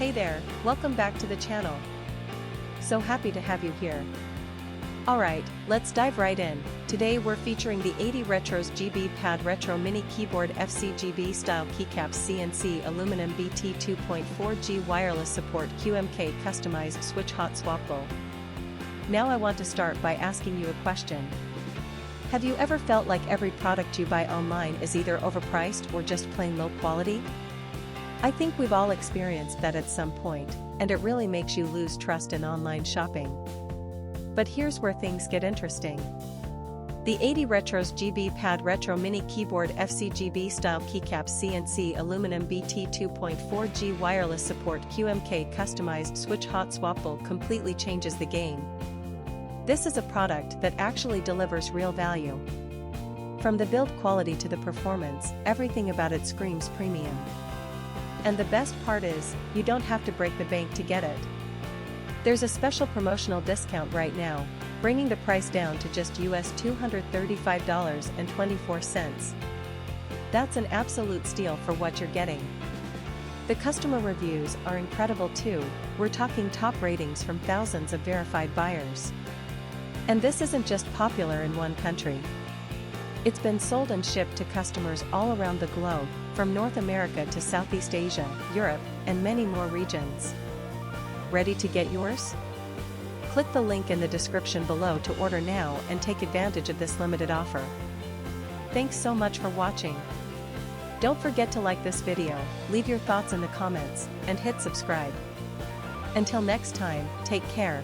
Hey there, welcome back to the channel. So happy to have you here. Alright, let's dive right in. Today we're featuring the 80Retros GB Pad Retro Mini Keyboard FCGB Style Keycaps CNC Aluminum BT 2.4G Wireless Support QMK Customized Switch Hot Swappable. Now I want to start by asking you a question. Have you ever felt like every product you buy online is either overpriced or just plain low quality? I think we've all experienced that at some point, and it really makes you lose trust in online shopping. But here's where things get interesting. The 80Retros GB Pad Retro Mini Keyboard FCGB Style Keycaps CNC Aluminum BT 2.4G Wireless Support QMK Customized Switch Hot Swappable completely changes the game. This is a product that actually delivers real value. From the build quality to the performance, everything about it screams premium. And the best part is, you don't have to break the bank to get it. There's a special promotional discount right now, bringing the price down to just US $235.24. That's an absolute steal for what you're getting. The customer reviews are incredible too. We're talking top ratings from thousands of verified buyers. And this isn't just popular in one country. It's been sold and shipped to customers all around the globe, from North America to Southeast Asia, Europe, and many more regions. Ready to get yours? Click the link in the description below to order now and take advantage of this limited offer. Thanks so much for watching. Don't forget to like this video, leave your thoughts in the comments, and hit subscribe. Until next time, take care.